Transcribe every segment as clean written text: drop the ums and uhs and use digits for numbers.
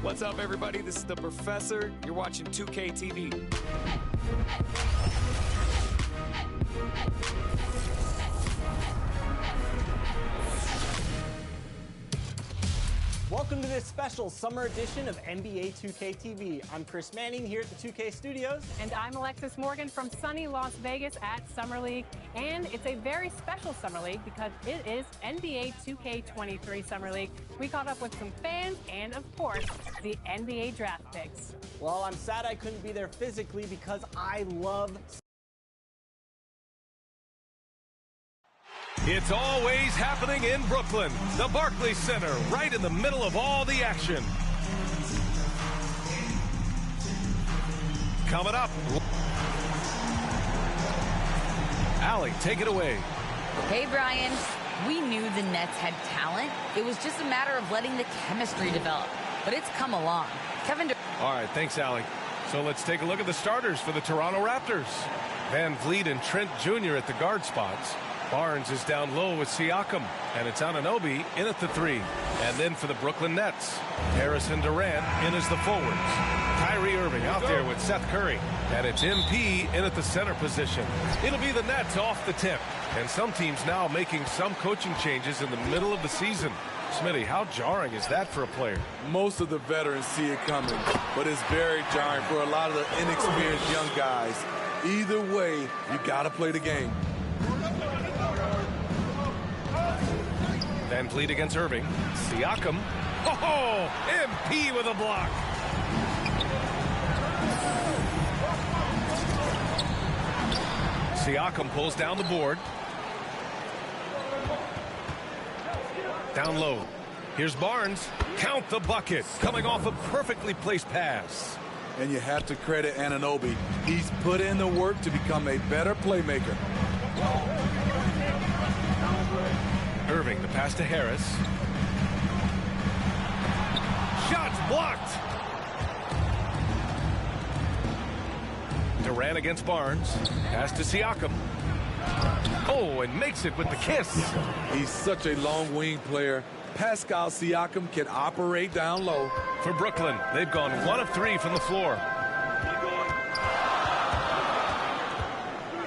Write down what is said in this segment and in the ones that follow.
What's up, everybody? This is the Professor. You're watching 2K TV. Welcome to this special summer edition of NBA 2K TV. I'm Chris Manning here at the 2K Studios. And I'm Alexis Morgan from sunny Las Vegas at Summer League. And it's a very special Summer League because it is NBA 2K23 Summer League. We caught up with some fans and, of course, the NBA draft picks. Well, I'm sad I couldn't be there physically because I love... It's always happening in Brooklyn, the Barclays Center, right in the middle of all the action. Coming up. Allie, take it away. Hey, Brian. We knew the Nets had talent. It was just a matter of letting the chemistry develop. But it's come along. All right, thanks, Allie. So let's take a look at the starters for the Toronto Raptors. Van Vliet and Trent Jr. at the guard spots. Barnes is down low with Siakam, and it's Anunoby in at the 3. And then for the Brooklyn Nets, Harrison Durant in as the forwards. Kyrie Irving out there with Seth Curry, and it's MP in at the center position. It'll be the Nets off the tip, and some teams now making some coaching changes in the middle of the season. Smitty, how jarring is that for a player? Most of the veterans see it coming, but it's very jarring for a lot of the inexperienced young guys. Either way, you got to play the game. Van Vliet against Irving. Siakam. Oh, MP with a block. Siakam pulls down the board. Down low. Here's Barnes. Count the bucket. Coming off a perfectly placed pass. And you have to credit Anunoby. He's put in the work to become a better playmaker. Irving, the pass to Harris. Shots blocked. Durant against Barnes. Pass to Siakam. Oh, and makes it with the kiss. He's such a long wing player. Pascal Siakam can operate down low. For Brooklyn, they've gone 1 of 3 from the floor.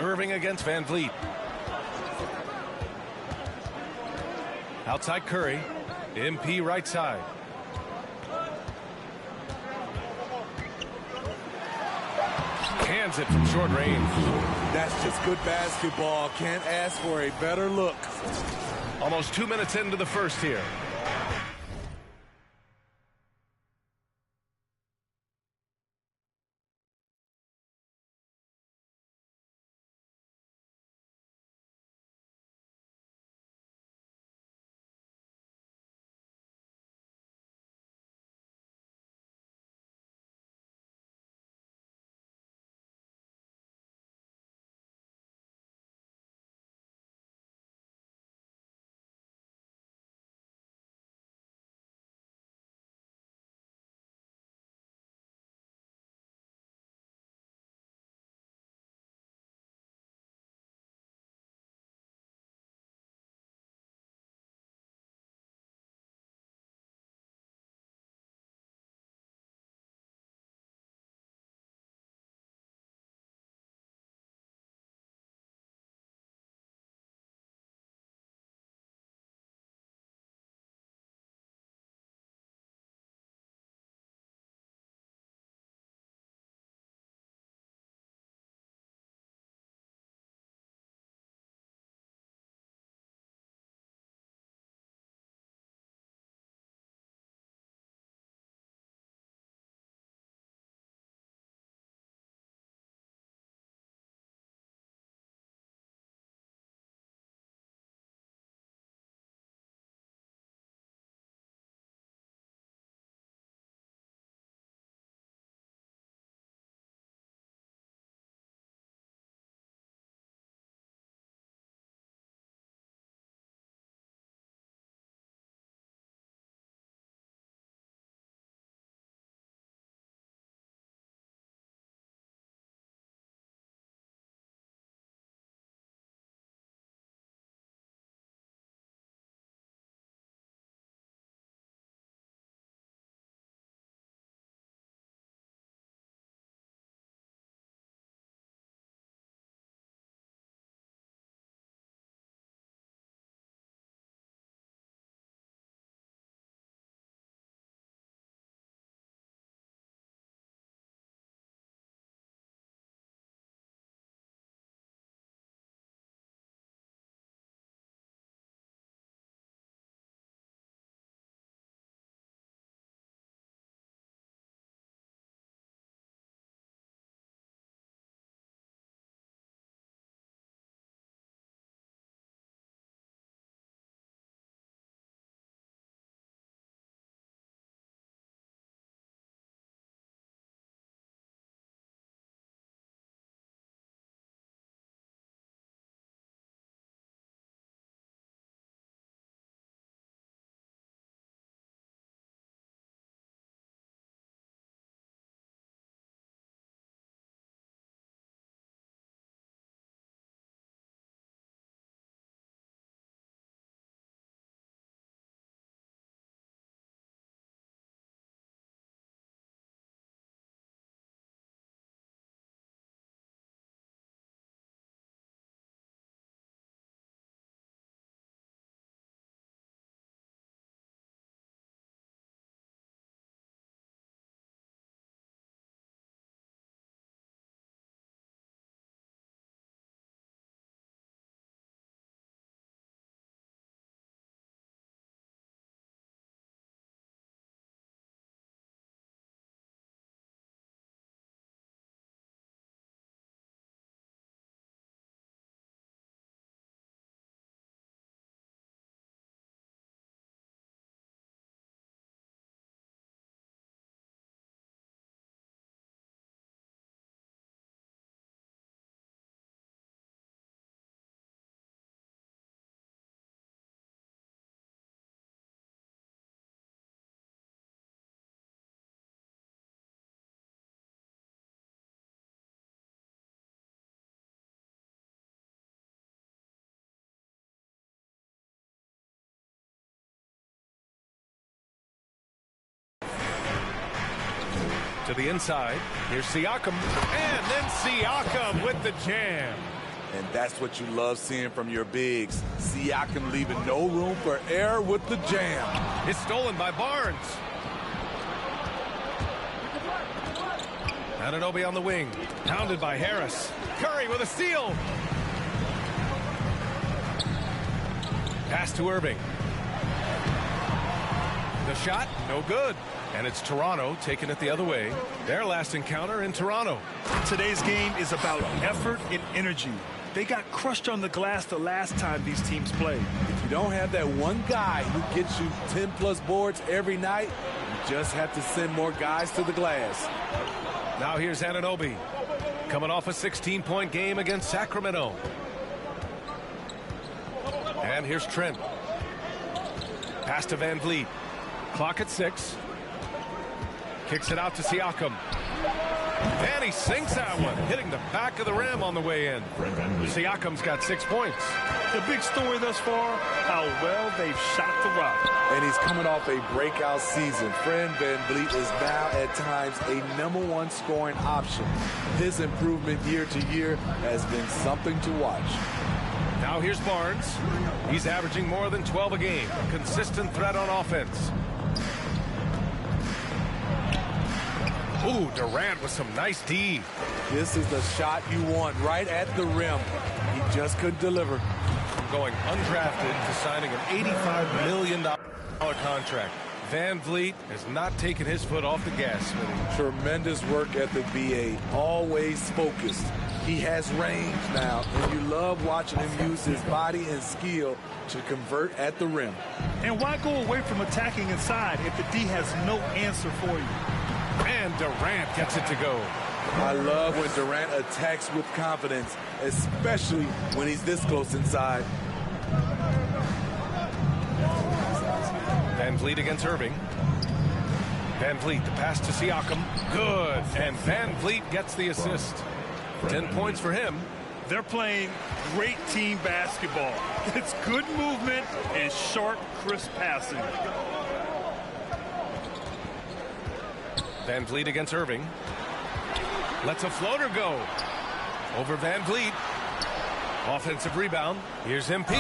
Irving against Van Vliet. Outside Curry. MP right side. Hands it from short range. That's just good basketball. Can't ask for a better look. Almost 2 minutes into the first here. To the inside. Here's Siakam. And then Siakam with the jam. And that's what you love seeing from your bigs. Siakam leaving no room for error with the jam. It's stolen by Barnes. Anunoby on the wing. Pounded by Harris. Curry with a steal. Pass to Irving. The shot, no good. And it's Toronto taking it the other way. Their last encounter in Toronto. Today's game is about effort and energy. They got crushed on the glass the last time these teams played. If you don't have that one guy who gets you 10+ boards every night, you just have to send more guys to the glass. Now here's Anunoby, coming off a 16-point game against Sacramento. And here's Trent. Pass to Van Vliet. Clock at 6. Kicks it out to Siakam. And he sinks that one, hitting the back of the rim on the way in. Siakam's got 6 points. The big story thus far, how well they've shot the rock. And he's coming off a breakout season. Fred VanVleet is now at times a #1 scoring option. His improvement year to year has been something to watch. Now here's Barnes. He's averaging more than 12 a game. Consistent threat on offense. Ooh, Durant with some nice D. This is the shot you want right at the rim. He just couldn't deliver. From going undrafted to signing an $85 million contract. Van Vliet has not taken his foot off the gas, Smitty. Tremendous work at the VA. Always focused. He has range now, and you love watching him use his body and skill to convert at the rim. And why go away from attacking inside if the D has no answer for you? And Durant gets it to go. I love when Durant attacks with confidence, especially when he's this close inside. Van Vliet against Irving. Van Vliet, the pass to Siakam. Good. And Van Vliet gets the assist. 10 points for him. They're playing great team basketball. It's good movement and sharp, crisp passing. Van Vliet against Irving. Lets a floater go. Over Van Vliet. Offensive rebound. Here's MP.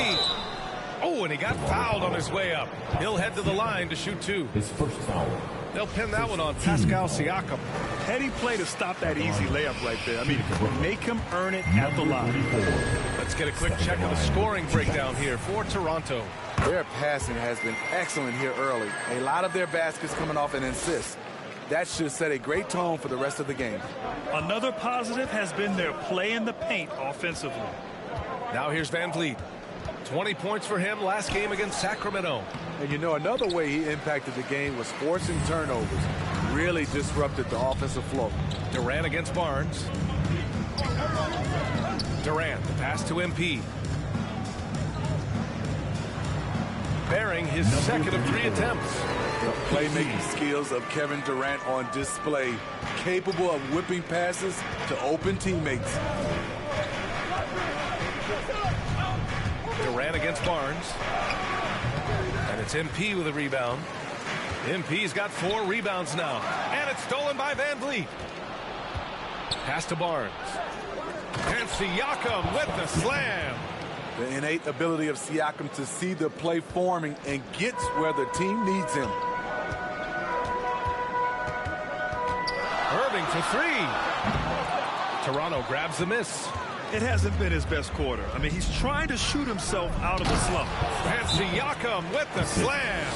Oh, and he got fouled on his way up. He'll head to the line to shoot 2. His first foul. They'll pin that one on Pascal Siakam. Heady play to stop that easy layup right there. I mean, make him earn it at the line. Let's get a quick check of the scoring breakdown here for Toronto. Their passing has been excellent here early. A lot of their baskets coming off an assist. That should set a great tone for the rest of the game. Another positive has been their play in the paint offensively. Now here's Van Vliet. 20 points for him last game against Sacramento. And you know, another way he impacted the game was forcing turnovers. Really disrupted the offensive flow. Durant against Barnes. Durant, the pass to MP. Bearing his second of 3 attempts. The playmaking skills of Kevin Durant on display. Capable of whipping passes to open teammates. Durant against Barnes. And it's MP with a rebound. MP's got 4 rebounds now. And it's stolen by Van Vliet. Pass to Barnes. And Siakam with the slam. The innate ability of Siakam to see the play forming and gets where the team needs him. Irving for 3. Toronto grabs the miss. It hasn't been his best quarter. I mean, he's trying to shoot himself out of the slump. And Siakam with the slam.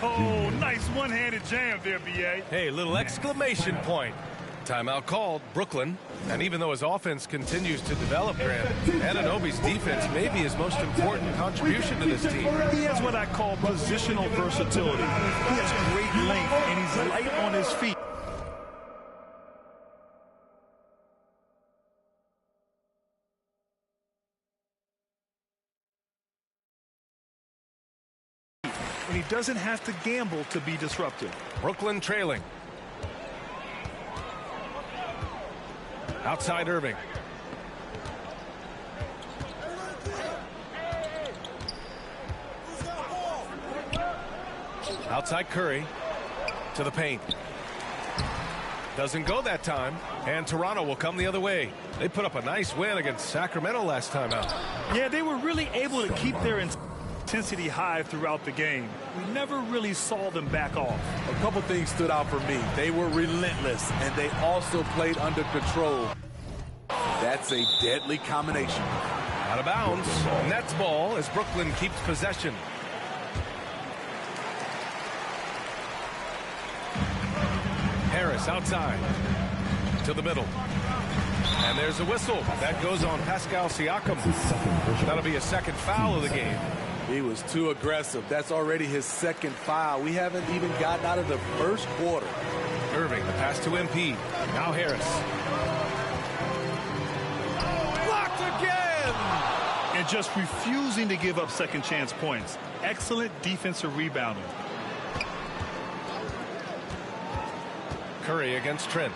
Oh, nice one-handed jam there, B.A. Hey, little exclamation point. Timeout called, Brooklyn. And even though his offense continues to develop, Grant, Anunoby's defense may be his most important contribution to this team. He has what I call positional versatility. He has great length, and he's light on his feet. And he doesn't have to gamble to be disruptive. Brooklyn trailing. Outside Irving. Outside Curry to the paint. Doesn't go that time, and Toronto will come the other way. They put up a nice win against Sacramento last time out. Yeah, they were really able to keep their intensity high throughout the game. We never really saw them back off. A couple things stood out for me. They were relentless, and they also played under control. That's a deadly combination. Out of bounds. Nets ball as Brooklyn keeps possession. Harris outside to the middle. And there's a whistle. That goes on Pascal Siakam. That'll be a second foul of the game. He was too aggressive. That's already his second foul. We haven't even gotten out of the first quarter. Irving, the pass to MP. Now Harris. Blocked again! And just refusing to give up second chance points. Excellent defensive rebounding. Curry against Trent.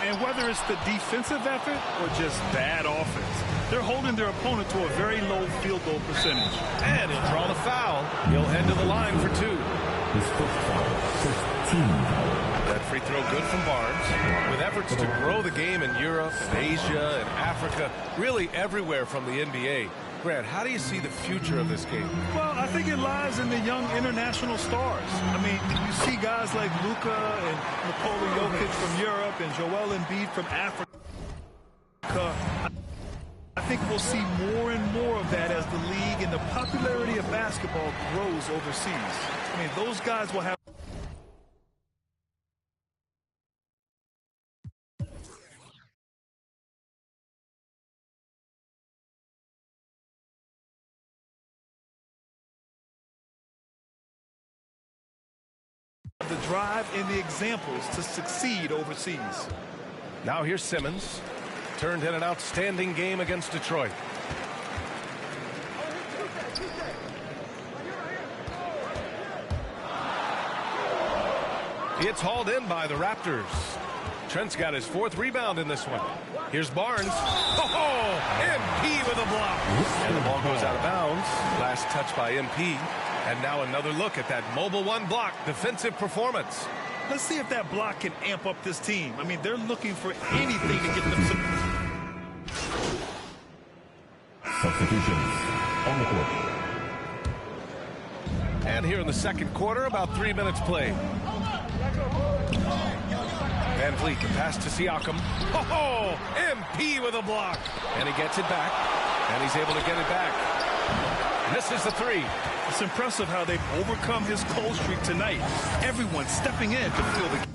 And whether it's the defensive effort or just bad offense, they're holding their opponent to a very low field goal percentage. And he'll draw the foul. He'll head to the line for two. That free throw good from Barnes. With efforts to grow the game in Europe, and Asia, and Africa, really everywhere from the NBA. Grant, how do you see the future of this game? Well, I think it lies in the young international stars. I mean, you see guys like Luka and Nikola Jokic from Europe and Joel Embiid from Africa. I think we'll see more and more of that as the league and the popularity of basketball grows overseas. I mean, those guys will have the drive and the examples to succeed overseas. Now here's Simmons. Turned in an outstanding game against Detroit. It's hauled in by the Raptors. Trent's got his fourth rebound in this one. Here's Barnes. Oh, MP with a block. And the ball goes out of bounds. Last touch by MP. And now another look at that mobile one block defensive performance. Let's see if that block can amp up this team. I mean, they're looking for anything to get them some. Substitutions on the court. And here in the second quarter, about 3 minutes played. Van Vliet, the pass to Siakam. Oh, MP with a block. And he gets it back. And he's able to get it back. Misses the three. It's impressive how they've overcome his cold streak tonight. Everyone stepping in to fill the.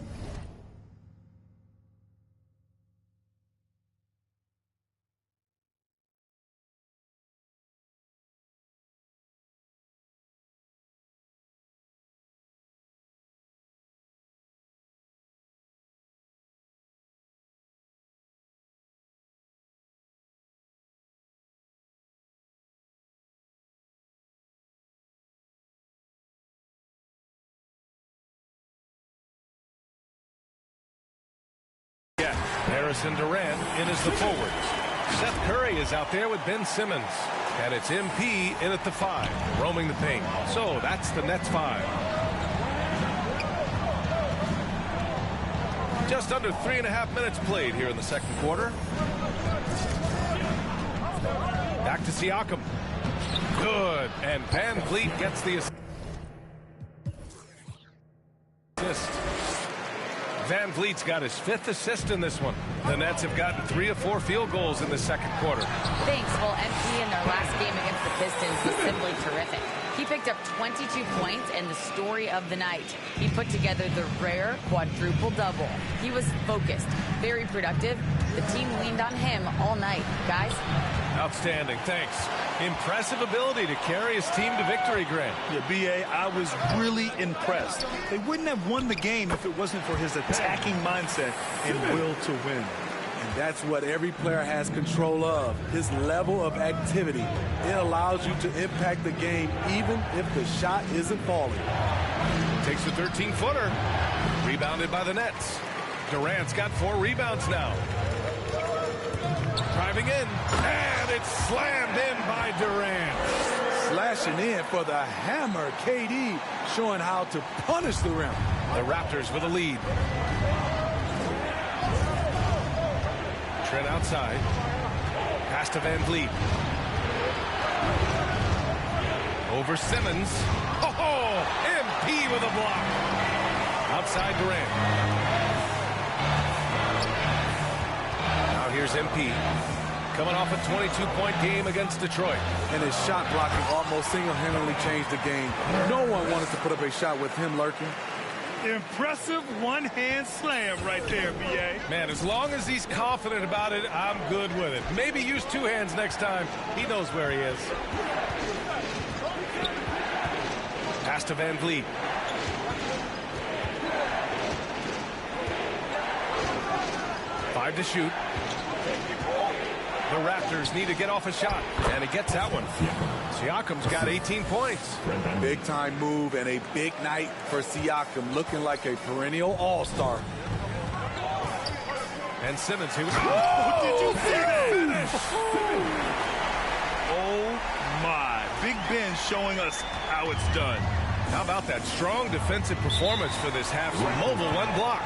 Harrison Durant in as the forwards. Seth Curry is out there with Ben Simmons. And it's MP in at the 5, roaming the paint. So that's the Nets 5. Just under 3.5 minutes played here in the second quarter. Back to Siakam. Good. And Van Vliet gets the assist. Van Vliet's got his 5th assist in this one. The Nets have gotten 3 of 4 field goals in the second quarter. Thanks. Well, MP in their last game against the Pistons was simply terrific. He picked up 22 points and the story of the night. He put together the rare quadruple double. He was focused, very productive. The team leaned on him all night. Guys? Outstanding. Thanks. Impressive ability to carry his team to victory, Grant. Yeah, B.A., I was really impressed. They wouldn't have won the game if it wasn't for his attacking mindset and will to win. And that's what every player has control of, his level of activity. It allows you to impact the game even if the shot isn't falling. Takes a 13-footer. Rebounded by the Nets. Durant's got 4 rebounds now. Driving in, and it's slammed in by Durant. Slashing in for the hammer. KD showing how to punish the rim. The Raptors with a lead. Trent outside. Pass to Van Vliet. Over Simmons. Oh, MP with a block. Outside Durant. Now here's MP. Coming off a 22-point game against Detroit. And his shot blocking almost single-handedly changed the game. No one wanted to put up a shot with him lurking. Impressive one-hand slam right there, B.A. Man, as long as he's confident about it, I'm good with it. Maybe use two hands next time. He knows where he is. Pass to Van Vliet. Five to shoot. The Raptors need to get off a shot, and he gets that one. Siakam's got 18 points. Big-time move and a big night for Siakam, looking like a perennial all-star. And Simmons, he was... Oh, did you see that? Oh, my. Big Ben showing us how it's done. How about that strong defensive performance for this half's mobile one block?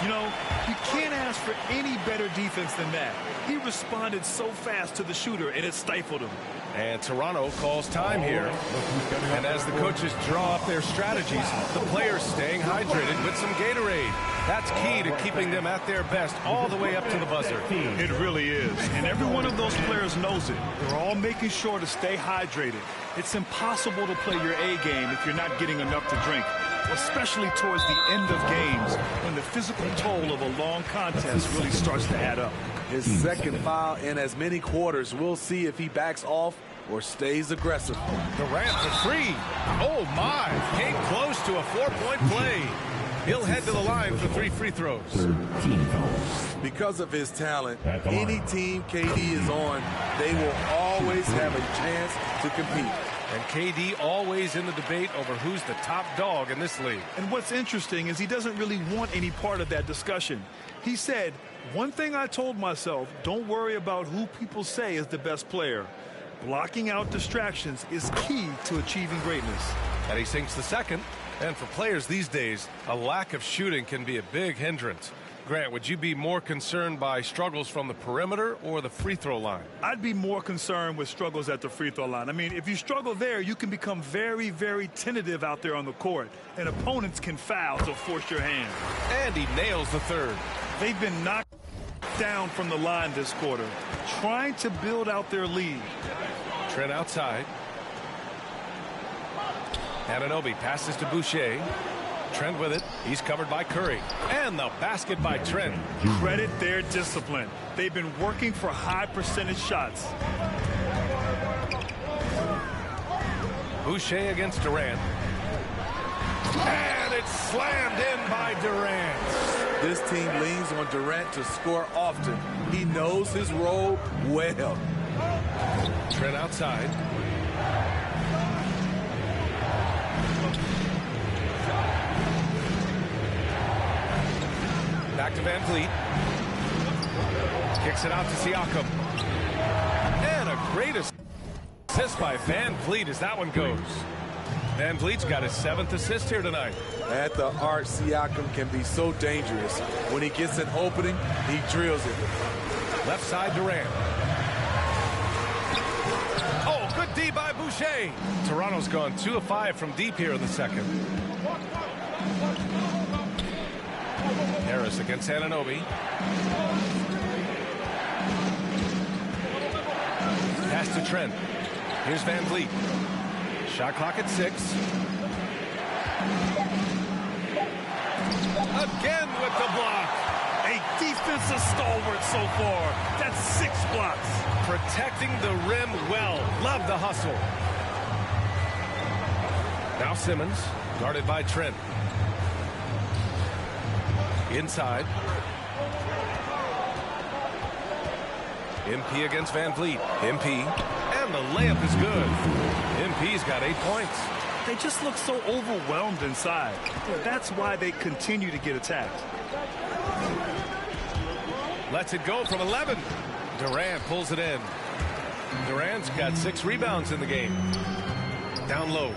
You know, you can't ask for any better defense than that. He responded so fast to the shooter, and it stifled him. And Toronto calls time here. And as the coaches draw up their strategies, the players staying hydrated with some Gatorade. That's key to keeping them at their best all the way up to the buzzer. It really is. And every one of those players knows it. They're all making sure to stay hydrated. It's impossible to play your A game if you're not getting enough to drink, especially towards the end of games when the physical toll of a long contest really starts to add up. His second foul in as many quarters. We'll see if he backs off or stays aggressive. Durant for three. Oh, my. Came close to a four-point play. He'll head to the line for 3 free throws. Because of his talent, any team KD is on, they will always have a chance to compete. And KD always in the debate over who's the top dog in this league. And what's interesting is he doesn't really want any part of that discussion. He said, one thing I told myself, don't worry about who people say is the best player. Blocking out distractions is key to achieving greatness. And he sinks the second. And for players these days, a lack of shooting can be a big hindrance. Grant, would you be more concerned by struggles from the perimeter or the free throw line? I'd be more concerned with struggles at the free throw line. I mean, if you struggle there, you can become very, very tentative out there on the court, and opponents can foul to force your hand. And he nails the third. They've been knocked down from the line this quarter, trying to build out their lead. Trent outside. Anunoby passes to Boucher. Trent with it. He's covered by Curry. And the basket by Trent. Credit their discipline. They've been working for high percentage shots. Boucher against Durant. And it's slammed in by Durant. This team leans on Durant to score often. He knows his role well. Trent outside. Back to Van Vliet. Kicks it out to Siakam. And a great assist by Van Vliet as that one goes. Van Vliet's got his 7th assist here tonight. At the arc, Siakam can be so dangerous. When he gets an opening, he drills it. Left side, Durant. Oh, good D by Boucher. Toronto's gone 2 of 5 from deep here in the second. Harris against Anunoby. Pass to Trent. Here's Van Vliet. Shot clock at 6. Again with the block. A defensive stalwart so far. That's 6 blocks. Protecting the rim well. Love the hustle. Now Simmons, guarded by Trent. Inside. MP against Van Vliet. MP. And the layup is good. MP's got 8 points. They just look so overwhelmed inside. That's why they continue to get attacked. Lets it go from 11. Durant pulls it in. Durant's got 6 rebounds in the game. Down low.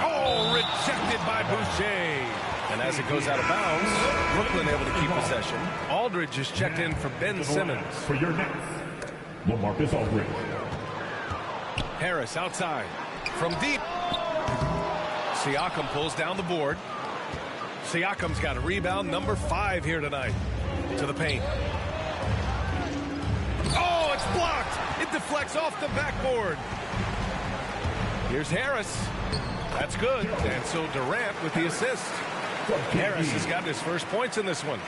Oh, rejected by Boucher. And as it goes out of bounds, Brooklyn able to keep possession. Aldridge is checked in for Ben Simmons. For your next, LaMarcus Aldridge. Harris outside. From deep. Siakam pulls down the board. Siakam's got a rebound, number 5 here tonight. To the paint. Oh, it's blocked. It deflects off the backboard. Here's Harris. That's good. And so Durant with the assist. Harris has got his first points in this one.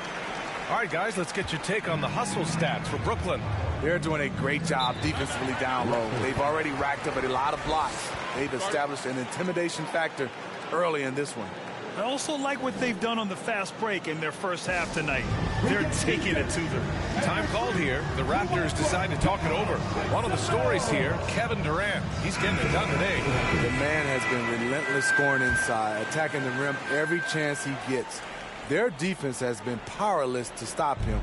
All right, guys, let's get your take on the hustle stats for Brooklyn. They're doing a great job defensively down low. They've already racked up a lot of blocks. They've established an intimidation factor early in this one. I also like what they've done on the fast break in their first half tonight. They're taking it to them. Time called here. The Raptors decide to talk it over. One of the stories here, Kevin Durant. He's getting it done today. The man has been relentless scoring inside, attacking the rim every chance he gets. Their defense has been powerless to stop him.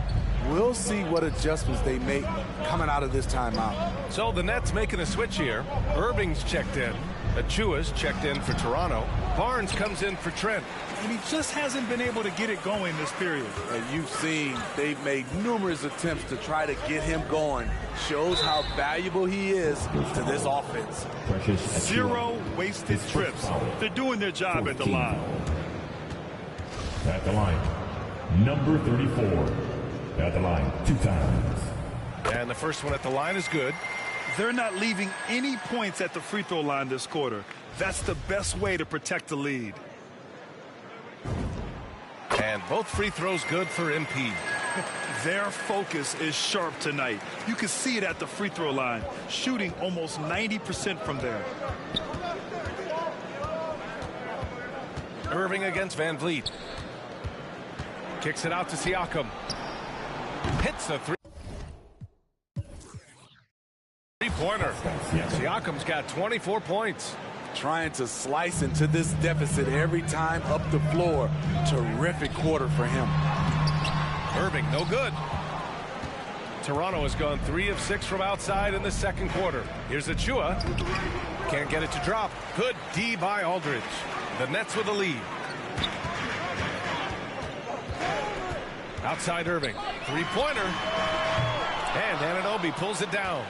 We'll see what adjustments they make coming out of this timeout. So the Nets making a switch here. Irving's checked in. Achua's checked in for Toronto. Barnes comes in for Trent. And he just hasn't been able to get it going this period. And you've seen they've made numerous attempts to try to get him going. Shows how valuable he is to this offense. 0 wasted trips. They're doing their job at the line. At the line, number 34. At the line 2 times. And the first one at the line is good. They're not leaving any points at the free throw line this quarter. That's the best way to protect the lead. And both free throws good for MP. Their focus is sharp tonight. You can see it at the free throw line, shooting almost 90% from there. Irving against Van Vliet. Kicks it out to Siakam. Hits the three-pointer. Siakam's got 24 points. Trying to slice into this deficit every time up the floor. Terrific quarter for him. Irving, no good. Toronto has gone 3 of 6 from outside in the second quarter. Here's Achua. Can't get it to drop. Good D by Aldridge. The Nets with the lead. Outside Irving. Three-pointer. And Anunoby pulls it down.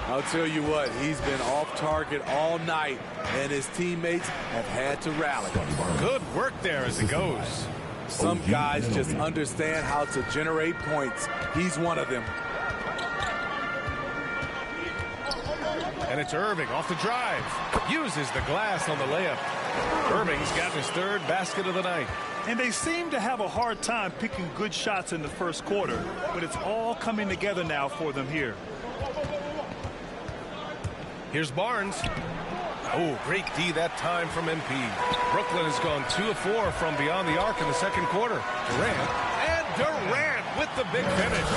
I'll tell you what, he's been off target all night, and his teammates have had to rally. Good work there as it goes. Some guys just understand how to generate points. He's one of them. And it's Irving off the drive. Uses the glass on the layup. Irving's got his 3rd basket of the night. And they seem to have a hard time picking good shots in the first quarter, but it's all coming together now for them here. Here's Barnes. Oh, great D that time from MP. Brooklyn has gone 2 of 4 from beyond the arc in the second quarter. Durant with the big finish.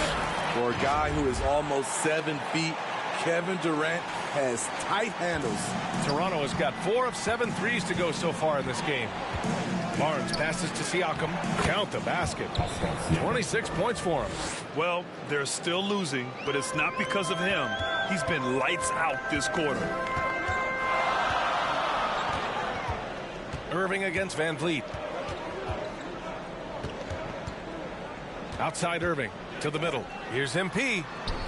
For a guy who is almost 7 feet, Kevin Durant has tight handles. Toronto has got 4 of 7 threes to go so far in this game. Barnes passes to Siakam. Count the basket. 26 points for him. Well, they're still losing, but it's not because of him. He's been lights out this quarter. Irving against Van Vliet. Outside Irving to the middle. Here's MP.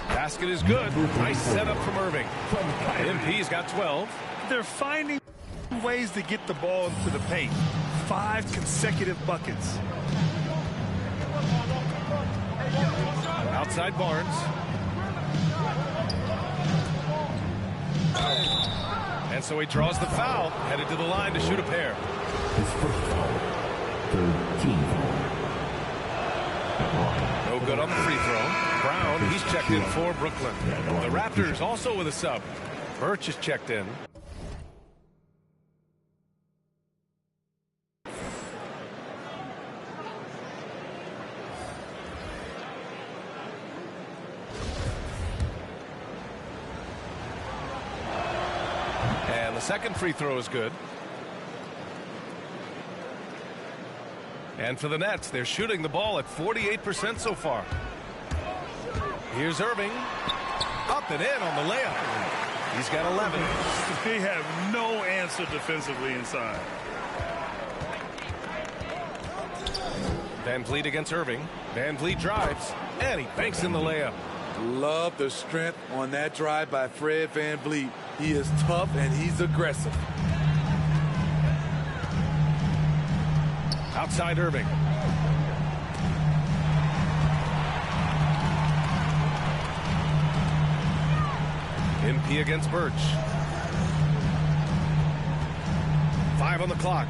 Basket is good. Nice setup from Irving. MP's got 12. They're finding ways to get the ball into the paint. 5 consecutive buckets. Outside Barnes. And so he draws the foul. Headed to the line to shoot a pair. His first foul. 13 foul. No good on the free throw. Brown, he's checked in for Brooklyn. The Raptors also with a sub. Birch is checked in. And the second free throw is good. And for the Nets, they're shooting the ball at 48% so far. Here's Irving. Up and in on the layup. He's got 11. They have no answer defensively inside. Van Vliet against Irving. Van Vliet drives, and he banks in the layup. Love the strength on that drive by Fred Van Vliet. He is tough and he's aggressive. Outside Irving. MP against Birch. 5 on the clock.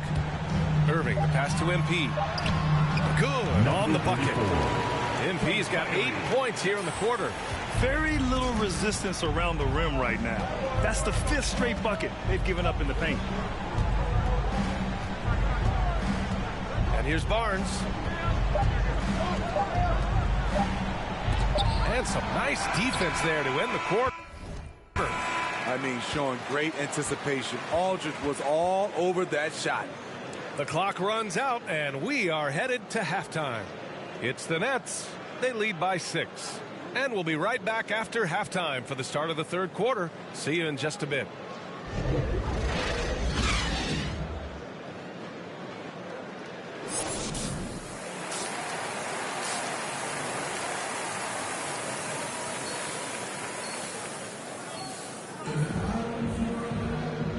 Irving, the pass to MP. Good on the bucket. MP's got 8 points here in the quarter. Very little resistance around the rim right now. That's the 5th straight bucket they've given up in the paint. And here's Barnes. And some nice defense there to end the quarter. I mean, showing great anticipation. Aldridge was all over that shot. The clock runs out, and we are headed to halftime. It's the Nets. They lead by 6. And we'll be right back after halftime for the start of the third quarter. See you in just a bit.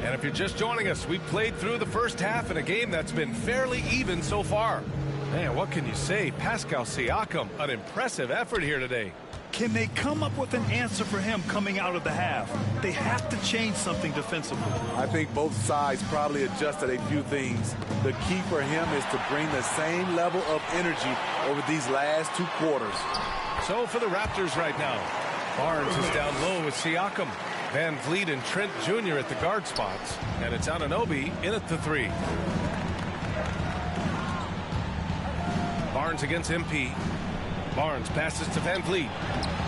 And if you're just joining us, we played through the first half in a game that's been fairly even so far. Man, what can you say? Pascal Siakam, an impressive effort here today. Can they come up with an answer for him coming out of the half? They have to change something defensively. I think both sides probably adjusted a few things. The key for him is to bring the same level of energy over these last 2 quarters. So for the Raptors right now, Barnes is down low with Siakam. Van Vliet and Trent Jr. at the guard spots. And it's Anunoby in at the 3. Barnes against MP. Barnes passes to Van Vliet.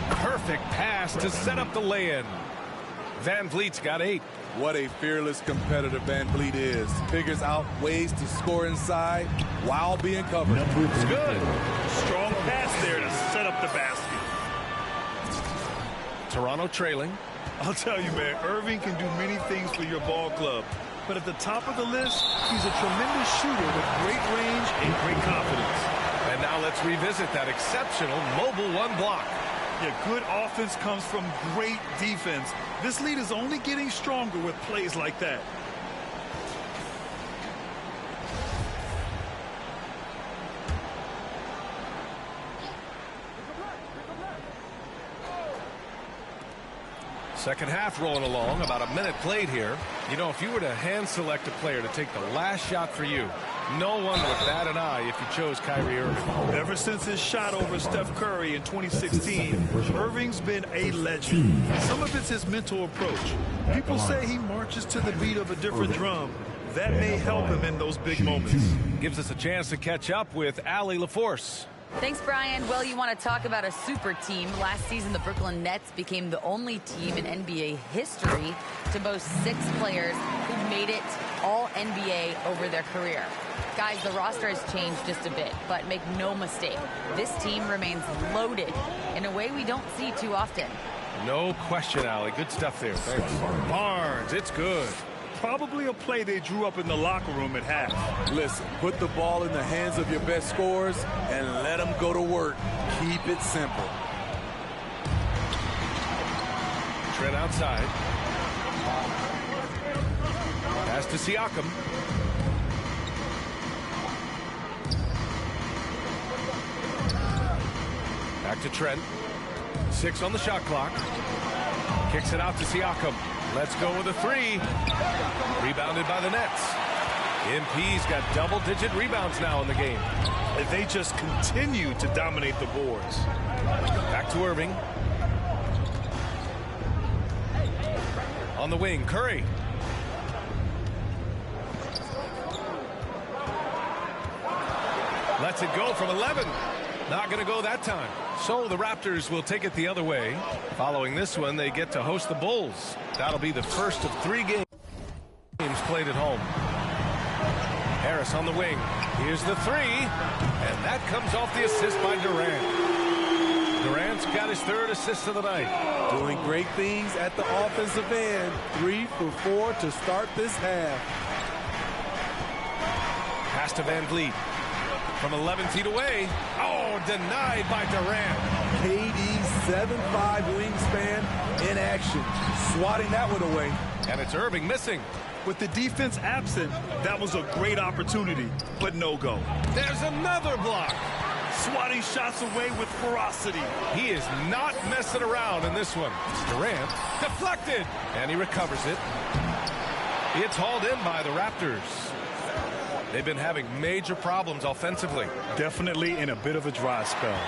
Perfect pass to set up the lay-in. Van Vliet's got 8. What a fearless competitor Van Vliet is. Figures out ways to score inside while being covered. It's good. Strong pass there to set up the basket. Toronto trailing. I'll tell you, man, Irving can do many things for your ball club. But at the top of the list, he's a tremendous shooter with great range and great confidence. And now let's revisit that exceptional mobile 1 block. Yeah, good offense comes from great defense. This lead is only getting stronger with plays like that. Second half rolling along, about a minute played here. You know, if you were to hand select a player to take the last shot for you, no one would bat an eye if you chose Kyrie Irving. Ever since his shot over Steph Curry in 2016, Irving's been a legend. Some of it's his mental approach. People say he marches to the beat of a different drum. That may help him in those big moments. Gives us a chance to catch up with Allie LaForce. Thanks, Brian. Well, you want to talk about a super team. Last season, the Brooklyn Nets became the only team in NBA history to boast 6 players who made it all NBA over their career. Guys, the roster has changed just a bit, but make no mistake, this team remains loaded in a way we don't see too often. No question, Allie. Good stuff there. Thanks. Barnes, it's good. Probably a play they drew up in the locker room at half. Listen, put the ball in the hands of your best scorers and let them go to work. Keep it simple. Trent outside. Pass to Siakam. Back to Trent. 6 on the shot clock. Kicks it out to Siakam. Let's go with a 3. Rebounded by the Nets. MP's got double-digit rebounds now in the game. They just continue to dominate the boards. Back to Irving. On the wing, Curry. Lets it go from 11. Not going to go that time. So the Raptors will take it the other way. Following this one, they get to host the Bulls. That'll be the first of 3 games played at home. Harris on the wing. Here's the 3. And that comes off the assist by Durant. Durant's got his 3rd assist of the night. Doing great things at the offensive end. 3 for 4 to start this half. Pass to Van Vliet. From 11 feet away. Oh, denied by Durant. KD's 7'5" wingspan in action, swatting that one away. And it's Irving missing. With the defense absent, that was a great opportunity, but no go. There's another block. Swatting shots away with ferocity. He is not messing around in this one. Durant deflected, and he recovers it. It's hauled in by the Raptors. They've been having major problems offensively. Definitely in a bit of a dry spell.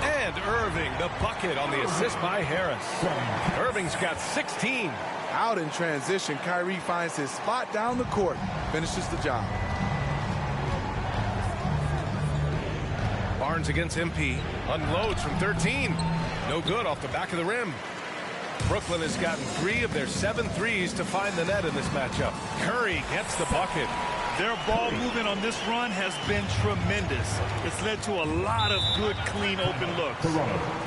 And Irving, the bucket on the assist by Harris. Irving's got 16. Out in transition, Kyrie finds his spot down the court, finishes the job. Barnes against MP, unloads from 13. No good off the back of the rim. Brooklyn has gotten 3 of their 7 threes to find the net in this matchup. Curry gets the bucket. Their ball movement on this run has been tremendous. It's led to a lot of good, clean, open looks.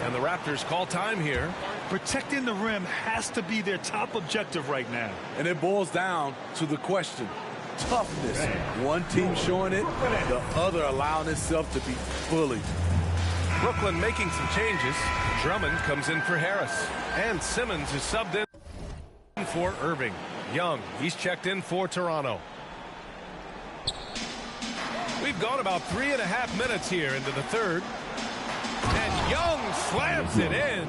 And the Raptors call time here. Protecting the rim has to be their top objective right now. And it boils down to the question. Toughness. One team showing it, the other allowing itself to be bullied. Brooklyn making some changes. Drummond comes in for Harris. And Simmons is subbed in for Irving. Young, he's checked in for Toronto. We've gone about 3.5 minutes here into the third. And Young slams it in.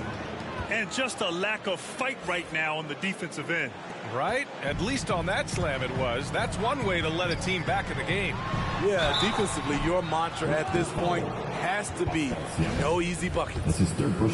And just a lack of fight right now on the defensive end. Right? At least on that slam it was. That's one way to let a team back in the game. Yeah, defensively, your mantra at this point has to be no easy buckets.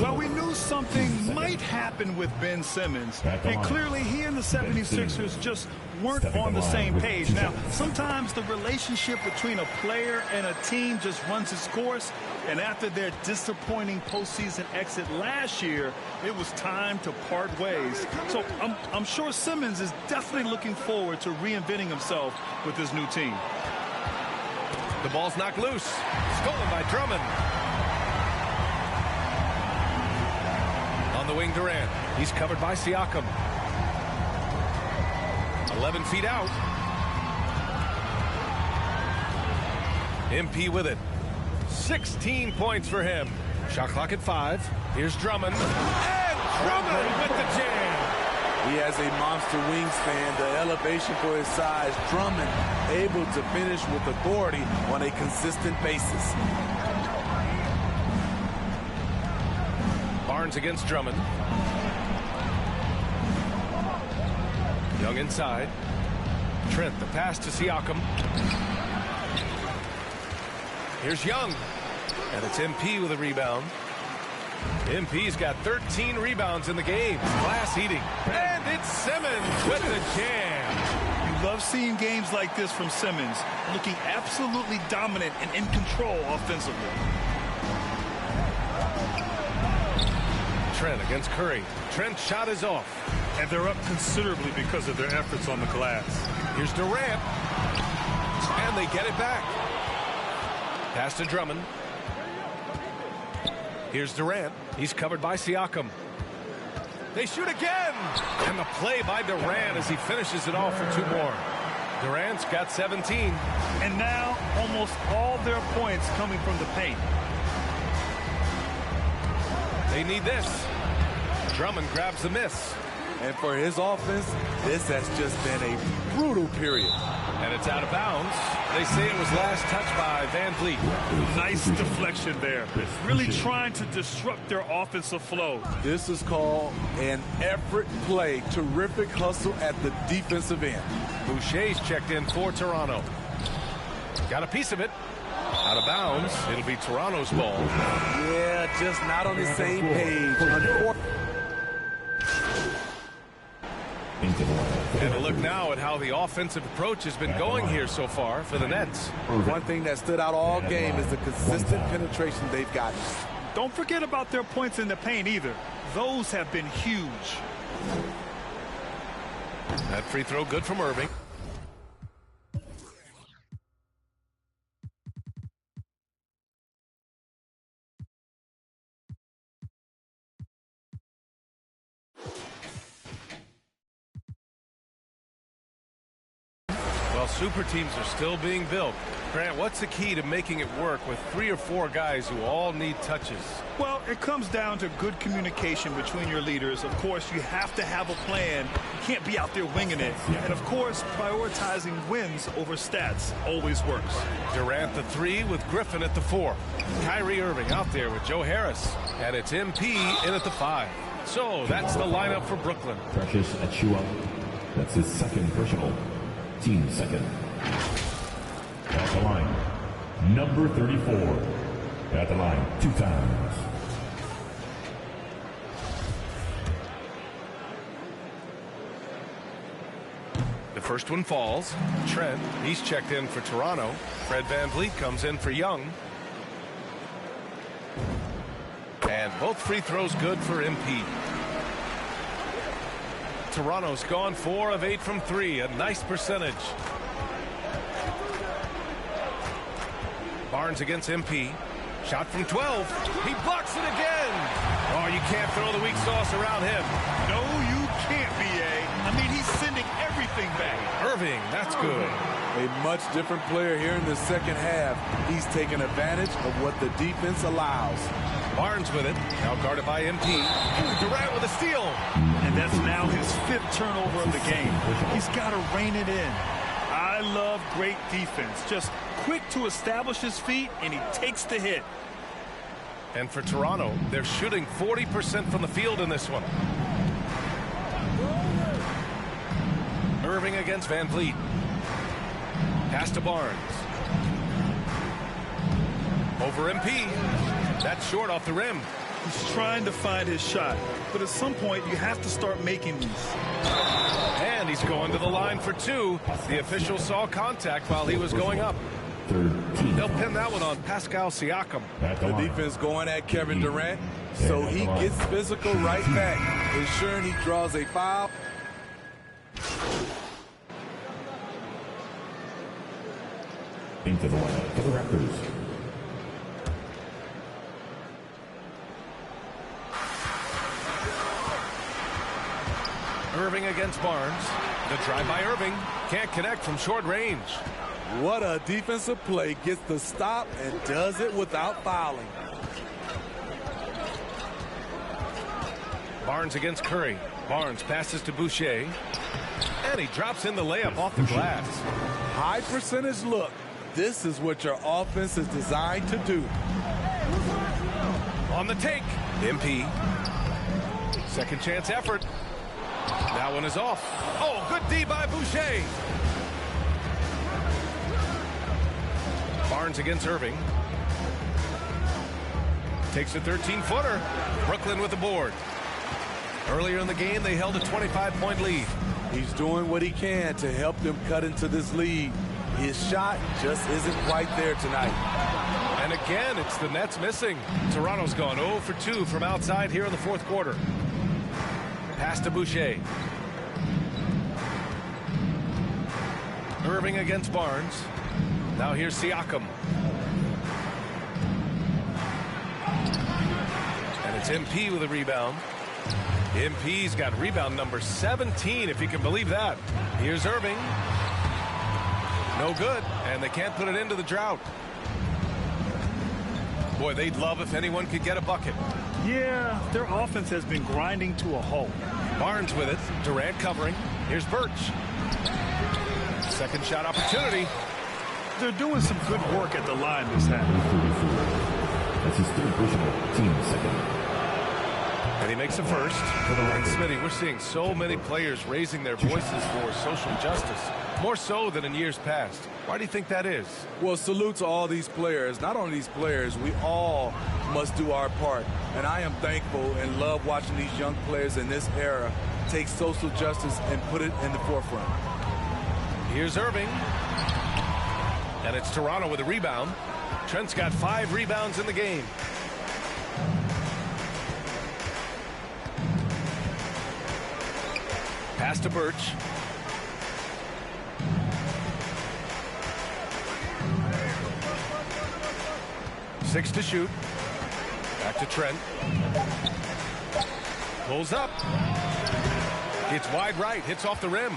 Well, we knew something might happen with Ben Simmons, and clearly he and the 76ers just weren't on the same page. Now, sometimes the relationship between a player and a team just runs its course, and after their disappointing postseason exit last year, it was time to part ways. So I'm sure Simmons is definitely looking forward to reinventing himself with his new team. The ball's knocked loose. Stolen by Drummond. On the wing, Durant. He's covered by Siakam. 11 feet out. MP with it. 16 points for him. Shot clock at 5. Here's Drummond. And Drummond with the jam. He has a monster wingspan, the elevation for his size. Drummond able to finish with authority on a consistent basis. Barnes against Drummond. Young inside. Trent, the pass to Siakam. Here's Young. And it's MP with a rebound. MP's got 13 rebounds in the game. Glass eating. And it's Simmons with the jam. You love seeing games like this from Simmons, looking absolutely dominant and in control offensively. Trent against Curry. Trent's shot is off. And they're up considerably because of their efforts on the glass. Here's Durant. And they get it back. Pass to Drummond. Here's Durant. He's covered by Siakam. They shoot again. And the play by Durant as he finishes it off for 2 more. Durant's got 17. And now almost all their points coming from the paint. They need this. Drummond grabs the miss. And for his offense, this has just been a brutal period. And it's out of bounds. They say it was last touched by Van Vliet. Nice deflection there. Really trying to disrupt their offensive flow. This is called an effort play. Terrific hustle at the defensive end. Boucher's checked in for Toronto. Got a piece of it. Out of bounds. It'll be Toronto's ball. Yeah, just not on the same page. And a look now at how the offensive approach has been going here so far for the Nets. One thing that stood out all game is the consistent penetration they've gotten. Don't forget about their points in the paint either. Those have been huge. That free throw good from Irving. Well, Well, super teams are still being built. Grant, what's the key to making it work with 3 or 4 guys who all need touches? Well, it comes down to good communication between your leaders. Of course, you have to have a plan. You can't be out there winging it. And, of course, prioritizing wins over stats always works. Durant the 3 with Griffin at the 4. Kyrie Irving out there with Joe Harris. And it's MP in at the 5. So that's the lineup for Brooklyn. Precious Achiuwa. That's his second personal. Team second. At the line, number 34. At the line, 2 times. The first one falls. Trent, he's checked in for Toronto. Fred VanVleet comes in for Young. And both free throws good for MP. Toronto's gone 4 of 8 from 3, a nice percentage. Barnes against MP. Shot from 12. He blocks it again. Oh, you can't throw the weak sauce around him. No, you can't, B.A. I mean, he's sending everything back. Irving, that's good. A much different player here in the second half. He's taking advantage of what the defense allows. Barnes with it. Now guarded by MP. Durant with a steal. And that's now his 5th turnover of the game. He's got to rein it in. I love great defense. Just quick to establish his feet, and he takes the hit. And for Toronto, they're shooting 40% from the field in this one. Irving against VanVleet. Pass to Barnes. Over MP. That's short off the rim. He's trying to find his shot, but at some point you have to start making these. And he's going to the line for 2. The official saw contact while he was going up. 13. They'll pin that one on Pascal Siakam. The defense going at Kevin Durant, so he gets physical right back, ensuring he draws a foul. Into the line for the Raptors. Irving against Barnes. The drive by Irving. Can't connect from short range. What a defensive play. Gets the stop and does it without fouling. Barnes against Curry. Barnes passes to Boucher. And he drops in the layup off the glass. High percentage look. This is what your offense is designed to do. On the take. MP. Second chance effort. That one is off. Oh, good D by Boucher. Barnes against Irving. Takes a 13-footer. Brooklyn with the board. Earlier in the game, they held a 25-point lead. He's doing what he can to help them cut into this lead. His shot just isn't quite there tonight. And again, it's the Nets missing. Toronto's gone 0 for 2 from outside here in the 4th quarter. Pass to Boucher. Irving against Barnes. Now here's Siakam. And it's MP with a rebound. MP's got rebound number 17, if you can believe that. Here's Irving. No good, and they can't put it into the drought. Boy, they'd love if anyone could get a bucket. Yeah, their offense has been grinding to a halt. Barnes with it. Durant covering. Here's Birch. Second shot opportunity. They're doing some good work at the line this half. That's his 3rd personal, team second. And he makes a first. And Smitty, we're seeing so many players raising their voices for social justice, more so than in years past. Why do you think that is? Well, salute to all these players. Not only these players, we all must do our part. And I am thankful and love watching these young players in this era take social justice and put it in the forefront. Here's Irving. And it's Toronto with a rebound. Trent's got 5 rebounds in the game. Pass to Birch. Six to shoot. Back to Trent. Pulls up. It's wide right. Hits off the rim.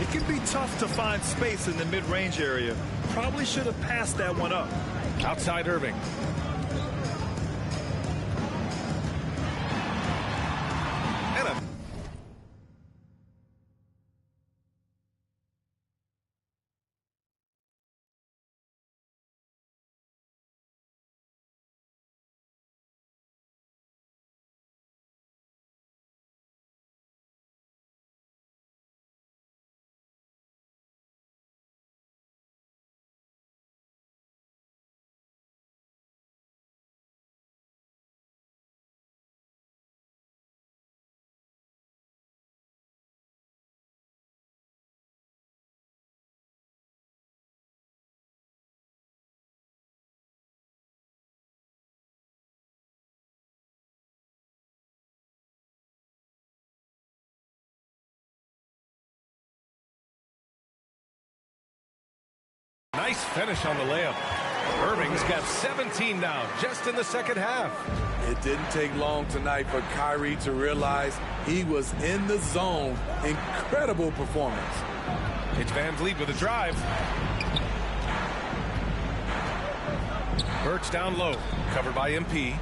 It can be tough to find space in the mid-range area. Probably should have passed that one up. Outside Irving. And a nice finish on the layup. Irving's got 17 now, just in the second half. It didn't take long tonight for Kyrie to realize he was in the zone. Incredible performance. It's Van Vliet with a drive. Birch down low, covered by MP.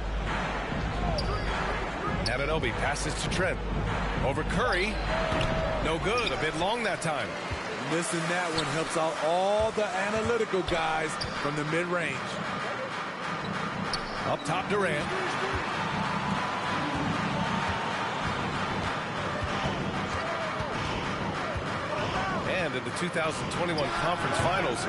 Anunoby passes to Trent. Over Curry. No good, a bit long that time. Missing that one helps out all the analytical guys from the mid-range. Up top, Durant. And in the 2021 Conference Finals,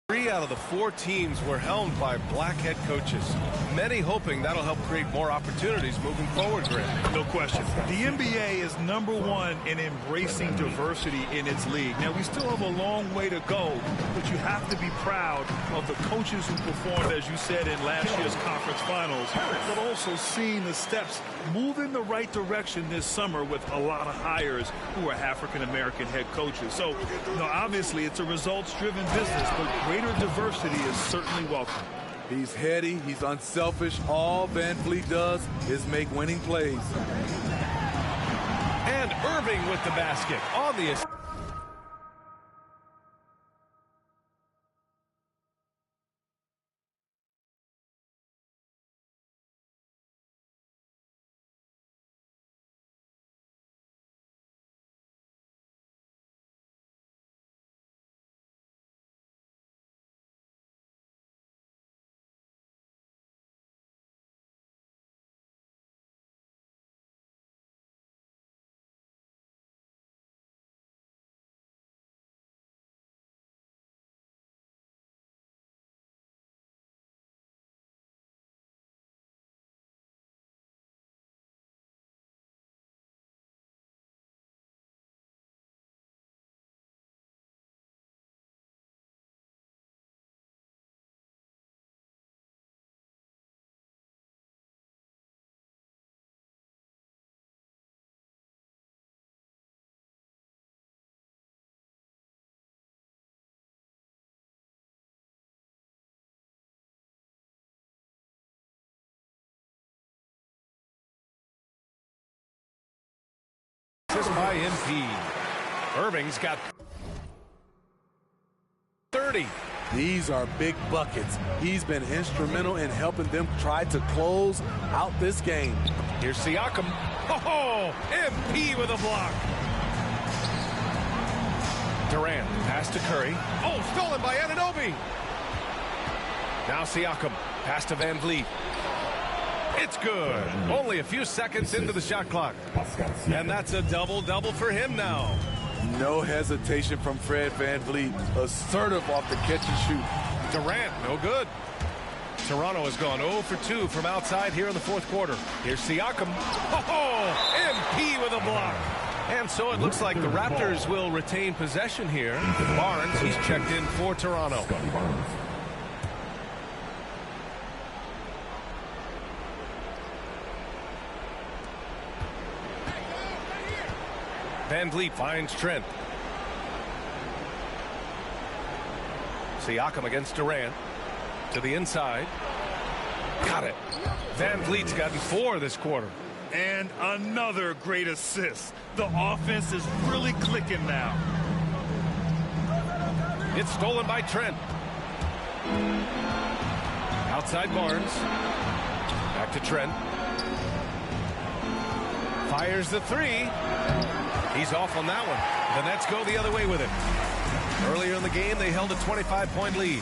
3 out of the 4 teams were helmed by black head coaches, many hoping that'll help create more opportunities moving forward, Grant. No question. The NBA is #1 in embracing diversity in its league. Now, we still have a long way to go, but you have to be proud of the coaches who performed, as you said, in last year's conference finals, but also seeing the steps move in the right direction this summer with a lot of hires who are African-American head coaches. So, obviously, it's a results-driven business, but greater diversity is certainly welcome. He's heady, he's unselfish. All Van Vliet does is make winning plays. And Irving with the basket on the assist. Assist by MP. Irving's got 30. These are big buckets. He's been instrumental in helping them try to close out this game. Here's Siakam. Oh, MP with a block. Durant pass to Curry. Oh, stolen by Anunoby. Now Siakam pass to Van Vliet. It's good. Only a few seconds into the shot clock. And that's a double-double for him now. No hesitation from Fred Van Vliet. Assertive off the catch and shoot. Durant, no good. Toronto has gone 0 for 2 from outside here in the fourth quarter. Here's Siakam. Oh, MP with a block. And so it looks like the Raptors will retain possession here. Barnes, he's checked in for Toronto. Van Vliet finds Trent. Siakam against Durant. To the inside. Got it. Van Vliet's gotten 4 this quarter. And another great assist. The offense is really clicking now. It's stolen by Trent. Outside Barnes. Back to Trent. Fires the 3. He's off on that one. The Nets go the other way with it. Earlier in the game, they held a 25-point lead.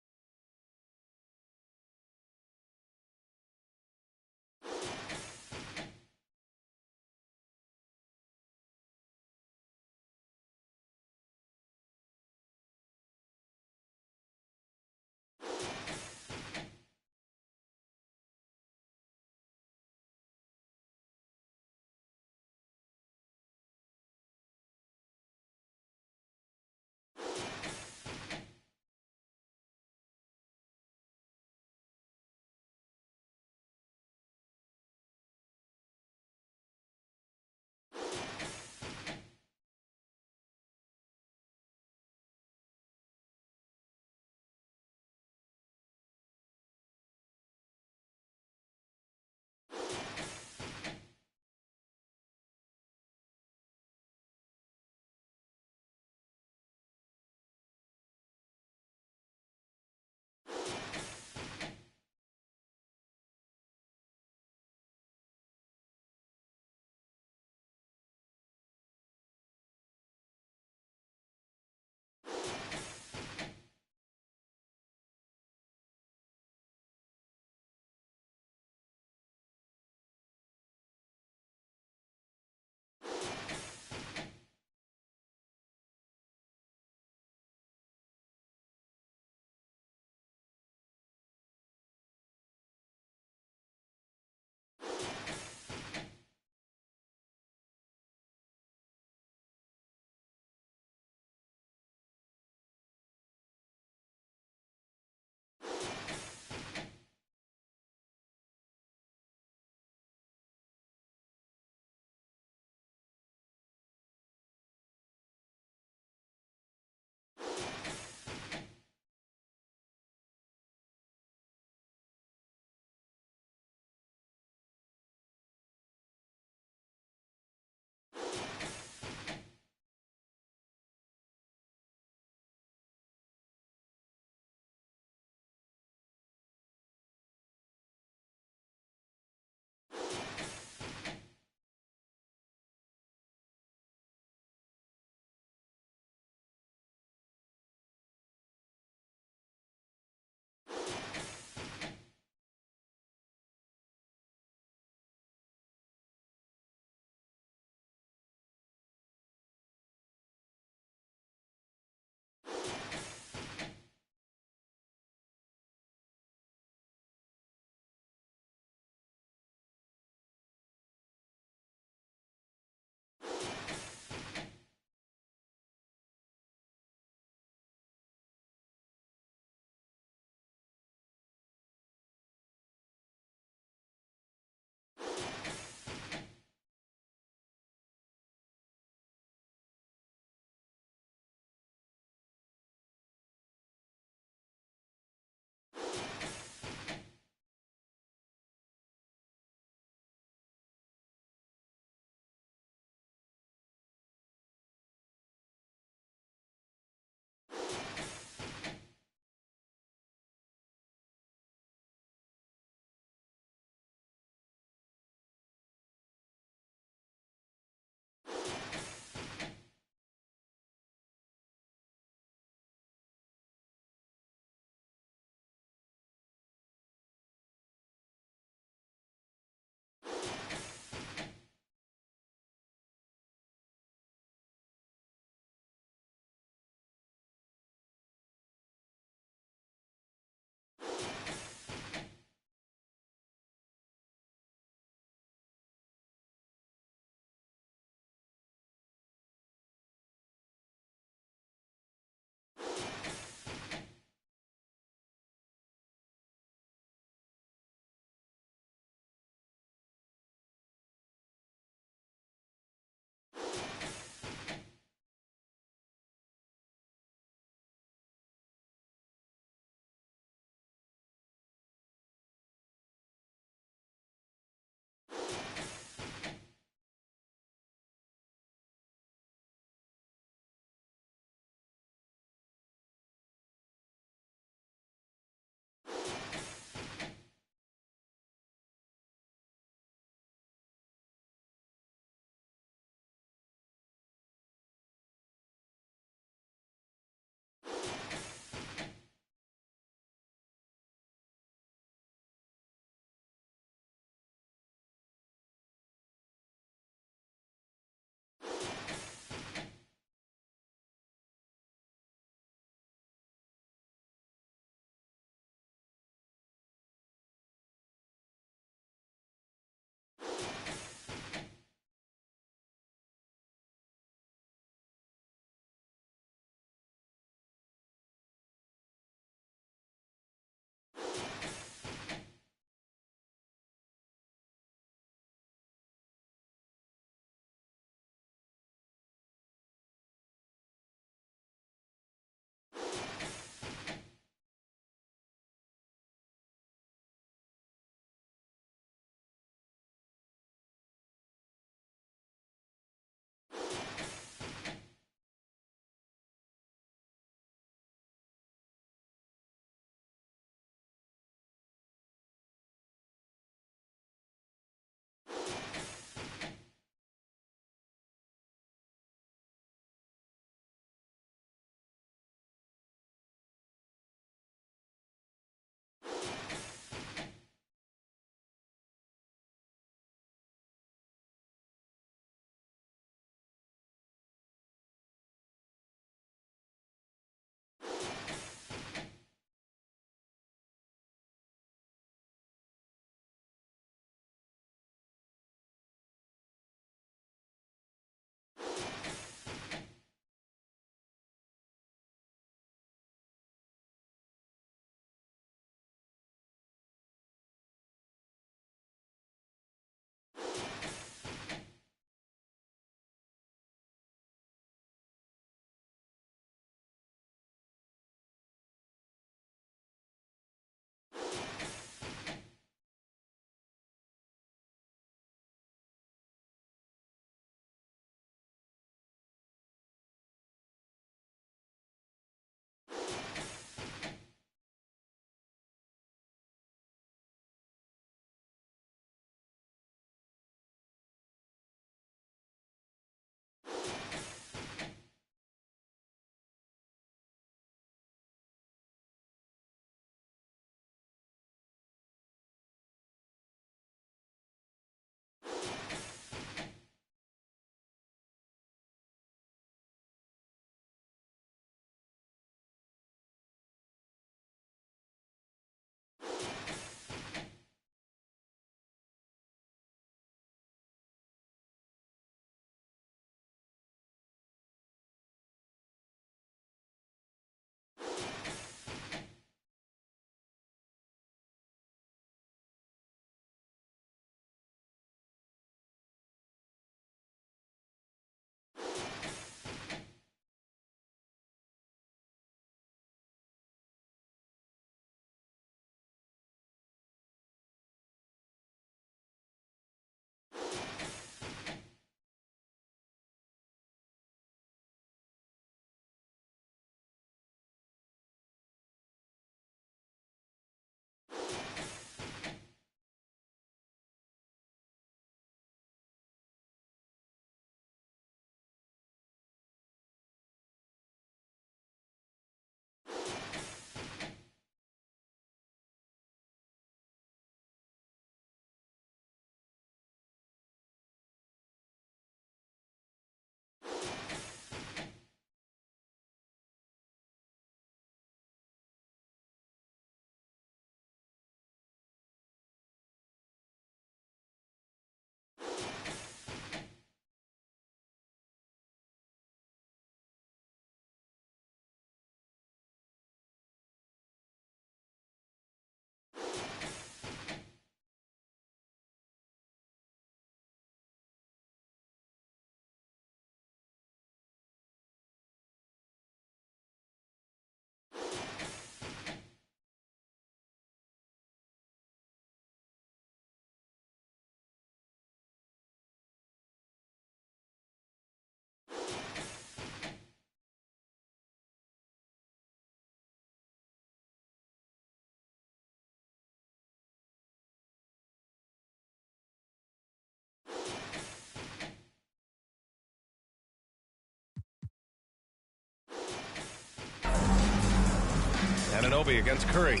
Anunoby against Curry.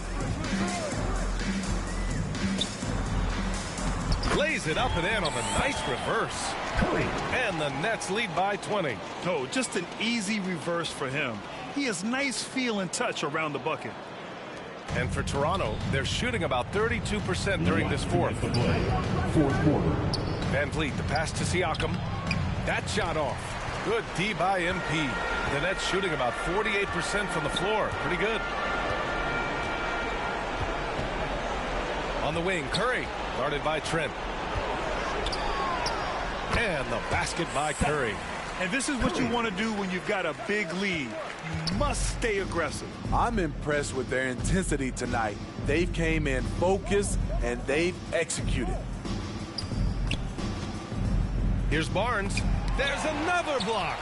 Lays it up and in on the nice reverse. Curry. And the Nets lead by 20. Oh, just an easy reverse for him. He has nice feel and touch around the bucket. And for Toronto, they're shooting about 32% during this fourth. Fourth quarter. Van Vliet, the pass to Siakam. That shot off. Good D by MP. The Nets shooting about 48% from the floor. Pretty good. On the wing, Curry, guarded by Trent. And the basket by Curry. And this is what you want to do when you've got a big lead. You must stay aggressive. I'm impressed with their intensity tonight. They came in focused and they've executed. Here's Barnes. There's another block.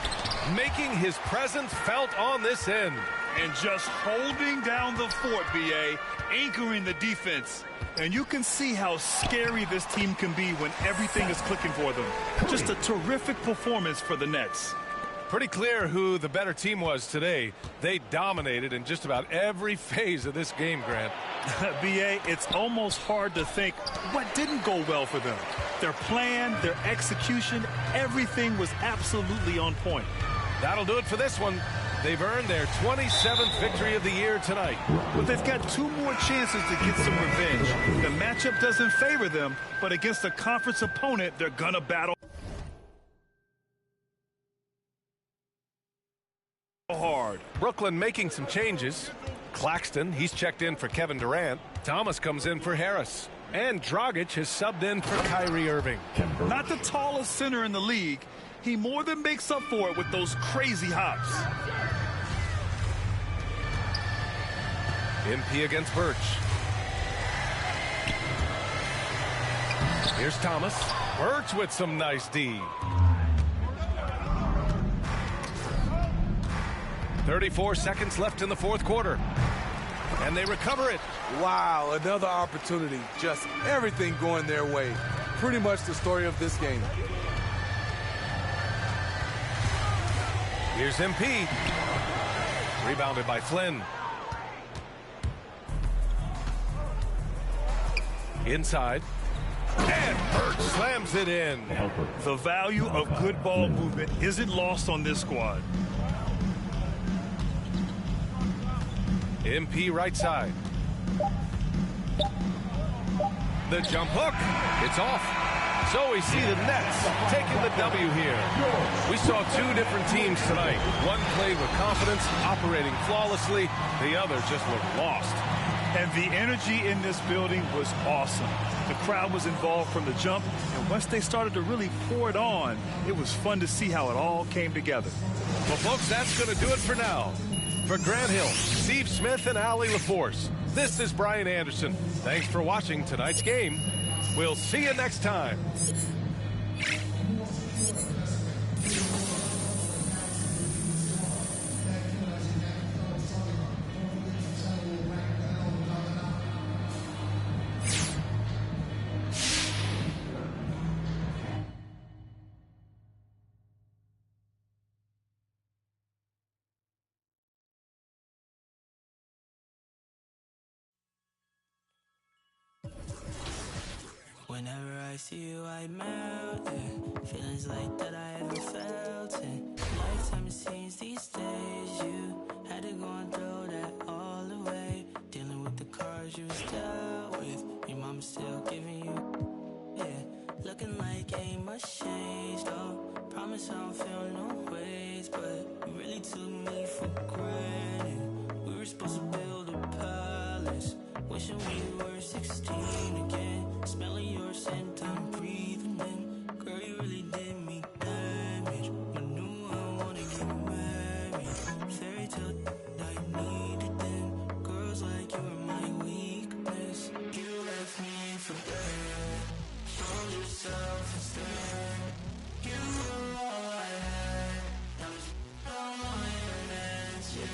Making his presence felt on this end. And just holding down the fort, B.A., anchoring the defense. And you can see how scary this team can be when everything is clicking for them. Just a terrific performance for the Nets. Pretty clear who the better team was today. They dominated in just about every phase of this game, Grant. B.A., it's almost hard to think what didn't go well for them. Their plan, their execution, everything was absolutely on point. That'll do it for this one. They've earned their 27th victory of the year tonight. But they've got 2 more chances to get some revenge. The matchup doesn't favor them, but against a conference opponent, they're going to battle hard. Brooklyn making some changes. Claxton, he's checked in for Kevin Durant. Thomas comes in for Harris. And Dragic has subbed in for Kyrie Irving. Not the tallest center in the league. He more than makes up for it with those crazy hops. MP against Birch. Here's Thomas. Birch with some nice D. 34 seconds left in the fourth quarter. And they recover it. Wow, another opportunity. Just everything going their way. Pretty much the story of this game. Here's MP. Rebounded by Flynn. Inside. And Birch slams it in. The value of good ball movement isn't lost on this squad. MP right side. The jump hook. It's off. So we see the Nets taking the W here. We saw 2 different teams tonight. One played with confidence, operating flawlessly. The other just looked lost. And the energy in this building was awesome. The crowd was involved from the jump, and once they started to really pour it on, it was fun to see how it all came together. Well, folks, that's going to do it for now. For Grant Hill, Steve Smith, and Allie LaForce, this is Brian Anderson. Thanks for watching tonight's game. We'll see you next time. Whenever I see you, I melt it. Feelings like that I haven't felt it. Lifetime it seems these days. You had to go and throw that all away. Dealing with the cards you was dealt with. Your mama's still giving you, yeah. Looking like ain't much changed, though. Promise I don't feel no ways, but you really took me for granted. We were supposed to build a palace. Wishing we were 16 again. Smelling your scent, I'm breathing in. Girl, you really did me damage. I knew I wanna get married. Fairy tale I needed then. Girls like you are my weakness. You left me for dead. Showed yourself instead. You were all I had. Now it's all my hands, yeah.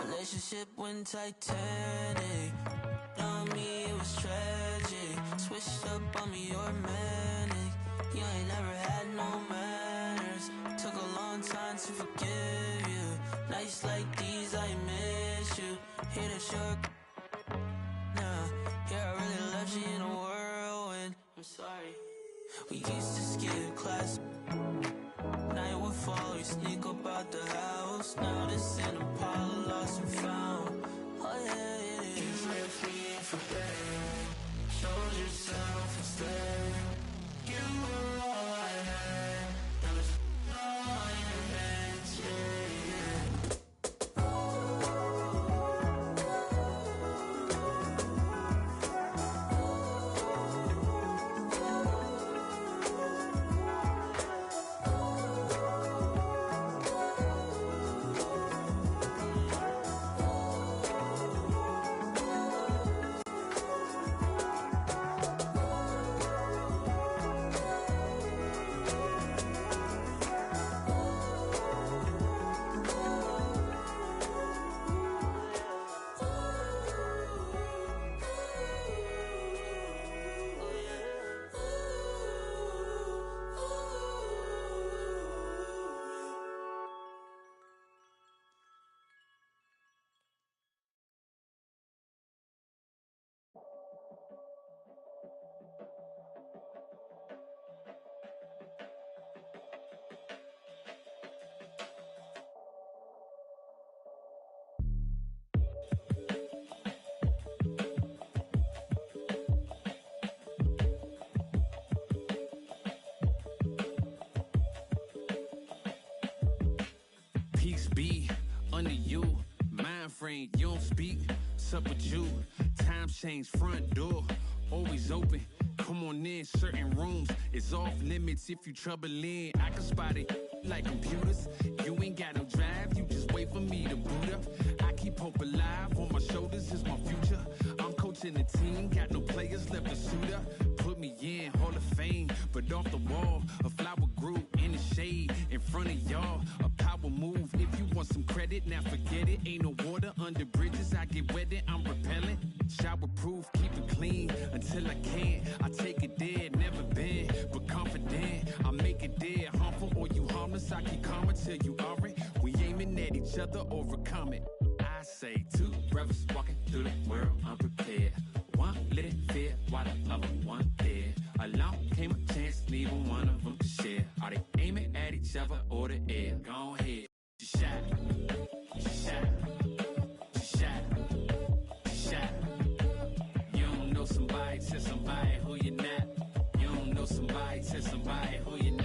Relationship went Titanic. On me, it was tragic. Switched Switch up on me, you're manic. You ain't never had no manners. Took a long time to forgive you. Nights like these, I miss you. Hear that you're nah. Yeah, I really left you in a whirlwind. I'm sorry. We used to skip class. Night would fall, we sneak up out the house. Now this in Apollo lost and found. Oh yeah, it is. You left me in for bed. Showed yourself instead. You were all I had. Now it's all your hands, yeah, yeah. Peace be under you. Mind frame, you don't speak. Sup with you. Time change, front door always open. Come on in, certain rooms is off limits if you troubling. I can spot it like computers. You ain't got no drive, you just wait for me to boot up. I keep hope alive, on my shoulders is my future. I'm coaching the team, got no players left to suit up. Put me in, Hall of Fame, but off the wall, a flower grew in the shade in front of y'all. A power move, if you want some credit, now forget it. Ain't no water under bridges, I get wetted, I'm repellent. Shower proof, keep it clean until I can't. I take it there, never been, but confident. I make it there, harmful or you harmless. I keep calm until you are it. We aiming at each other, overcome it. I say two brothers walking through the world unprepared. One little fear, while the other one dead. Along came a chance, neither one of them to share. Are they aiming at each other or the air? Go ahead, she shot, she shot, she shot, she shot. You don't know somebody, tell somebody who you're not. You don't know somebody, tell somebody who you're not.